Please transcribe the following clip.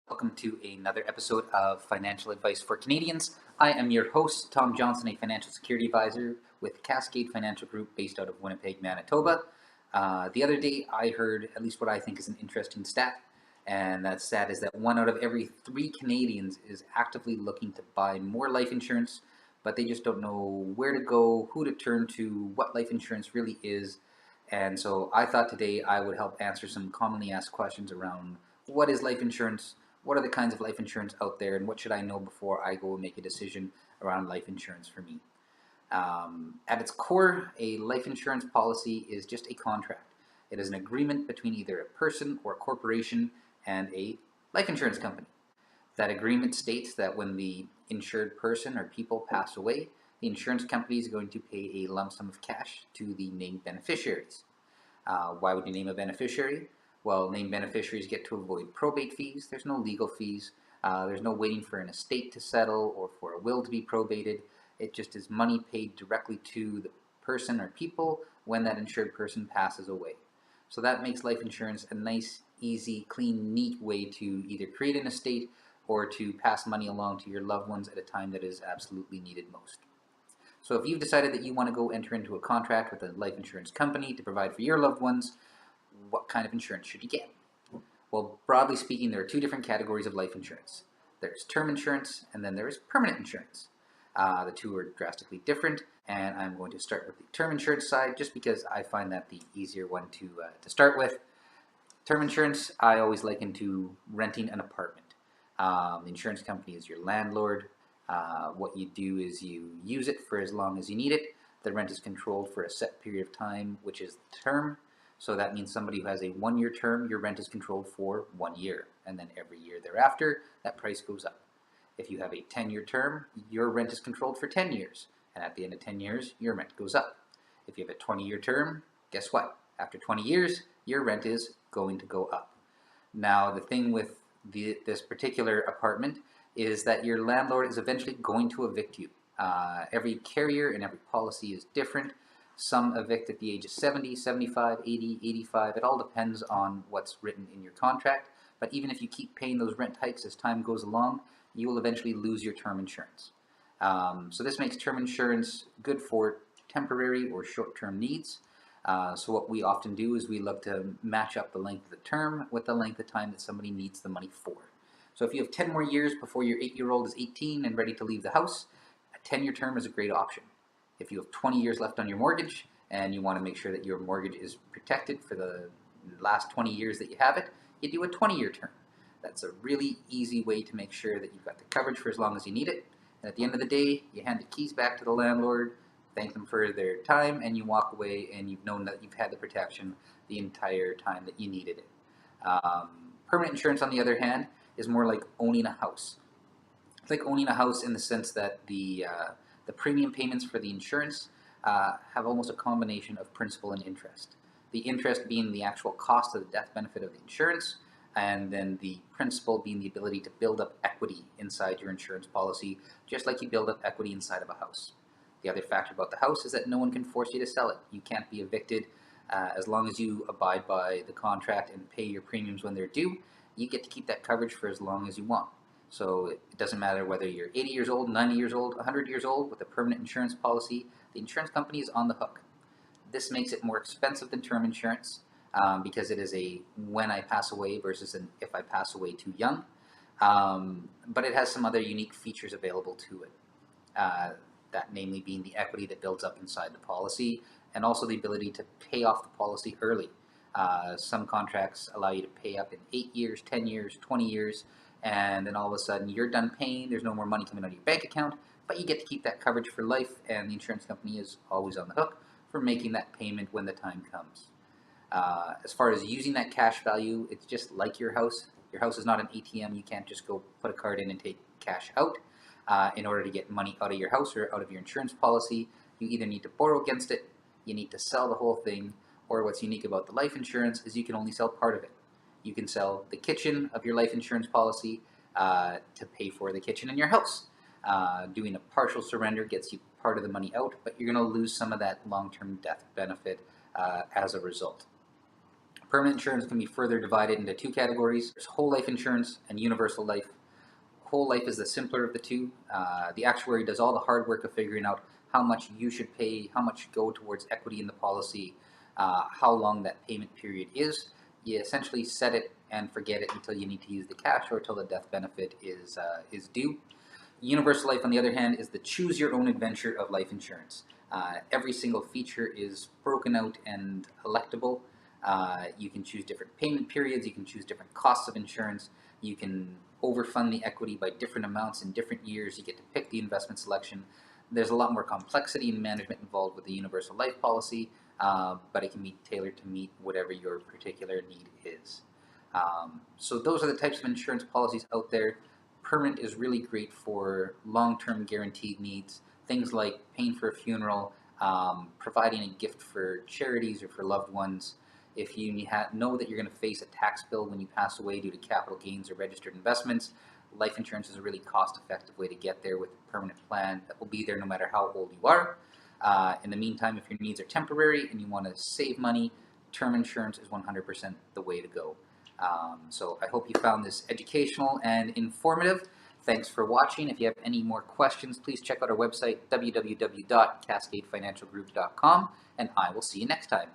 Welcome to another episode of Financial Advice for Canadians. I am your host, Tom Johnson, a financial security advisor with Cascade Financial Group based out of Winnipeg, Manitoba. The other day, I heard at least what I think is an interesting stat, and that stat is that 1 out of every 3 Canadians is actively looking to buy more life insurance, but they just don't know where to go, who to turn to, what life insurance really is. And so I thought today I would help answer some commonly asked questions around what is life insurance, what are the kinds of life insurance out there, and what should I know before I go and make a decision around life insurance for me. At its core, a life insurance policy is just a contract. It is an agreement between either a person or a corporation and a life insurance company. That agreement states that when the insured person or people pass away, the insurance company is going to pay a lump sum of cash to the named beneficiaries. Why would you name a beneficiary? Well, named beneficiaries get to avoid probate fees. There's no legal fees. There's no waiting for an estate to settle or for a will to be probated. It just is money paid directly to the person or people when that insured person passes away. So that makes life insurance a nice, easy, clean, neat way to either create an estate or to pass money along to your loved ones at a time that is absolutely needed most. So if you've decided that you want to go enter into a contract with a life insurance company to provide for your loved ones, what kind of insurance should you get? Well, broadly speaking, there are 2 different categories of life insurance. There's term insurance, and then there is permanent insurance. The 2 are drastically different, and I'm going to start with the term insurance side just because I find that the easier one to start with. Term insurance, I always liken to renting an apartment. The insurance company is your landlord. What you do is you use it for as long as you need it. The rent is controlled for a set period of time, which is the term. So that means somebody who has a 1-year term, your rent is controlled for 1 year. And then every year thereafter, that price goes up. If you have a 10-year term, your rent is controlled for 10 years. And at the end of 10 years, your rent goes up. If you have a 20-year term, guess what? After 20 years, your rent is going to go up. Now, the thing with this particular apartment is that your landlord is eventually going to evict you. Every carrier and every policy is different. Some evict at the age of 70, 75, 80, 85. It all depends on what's written in your contract. But even if you keep paying those rent hikes as time goes along, you will eventually lose your term insurance. So this makes term insurance good for temporary or short-term needs. So what we often do is we look to match up the length of the term with the length of time that somebody needs the money for. So if you have 10 more years before your 8-year-old is 18 and ready to leave the house, a 10-year term is a great option. If you have 20 years left on your mortgage and you want to make sure that your mortgage is protected for the last 20 years that you have it, you do a 20-year term. That's a really easy way to make sure that you've got the coverage for as long as you need it. And at the end of the day, you hand the keys back to the landlord, thank them for their time, and you walk away and you've known that you've had the protection the entire time that you needed it. Permanent insurance, on the other hand, is more like owning a house. It's like owning a house in the sense that the premium payments for the insurance have almost a combination of principal and interest. The interest being the actual cost of the death benefit of the insurance, and then the principal being the ability to build up equity inside your insurance policy, just like you build up equity inside of a house. The other factor about the house is that no one can force you to sell it. You can't be evicted. As long as you abide by the contract and pay your premiums when they're due, you get to keep that coverage for as long as you want. So it doesn't matter whether you're 80 years old, 90 years old, 100 years old. With a permanent insurance policy, the insurance company is on the hook. This makes it more expensive than term insurance because it is a when I pass away versus an if I pass away too young. But it has some other unique features available to it. That namely being the equity that builds up inside the policy and also the ability to pay off the policy early. Some contracts allow you to pay up in 8 years, 10 years, 20 years, and then all of a sudden you're done paying, there's no more money coming out of your bank account, but you get to keep that coverage for life, and the insurance company is always on the hook for making that payment when the time comes. As far as using that cash value, it's just like your house. Your house is not an ATM. You can't just go put a card in and take cash out. In order to get money out of your house or out of your insurance policy, you either need to borrow against it, you need to sell the whole thing, or what's unique about the life insurance is you can only sell part of it. You can sell the kitchen of your life insurance policy to pay for the kitchen in your house. Doing a partial surrender gets you part of the money out, but you're going to lose some of that long-term death benefit as a result. Permanent insurance can be further divided into two categories. There's whole life insurance and universal life. Whole life is the simpler of the two. The actuary does all the hard work of figuring out how much you should pay, how much should go towards equity in the policy, how long that payment period is. You essentially set it and forget it until you need to use the cash or until the death benefit is due. Universal life, on the other hand, is the choose your own adventure of life insurance. Every single feature is broken out and electable. You can choose different payment periods, you can choose different costs of insurance, you can overfund the equity by different amounts in different years, you get to pick the investment selection. There's a lot more complexity and management involved with the universal life policy, but it can be tailored to meet whatever your particular need is. So those are the types of insurance policies out there. Permanent is really great for long-term guaranteed needs, things like paying for a funeral, providing a gift for charities or for loved ones. If you know that you're going to face a tax bill when you pass away due to capital gains or registered investments, life insurance is a really cost-effective way to get there with a permanent plan that will be there no matter how old you are. In the meantime, if your needs are temporary and you want to save money, term insurance is 100% the way to go. So I hope you found this educational and informative. Thanks for watching. If you have any more questions, please check out our website, www.cascadefinancialgroup.com, and I will see you next time.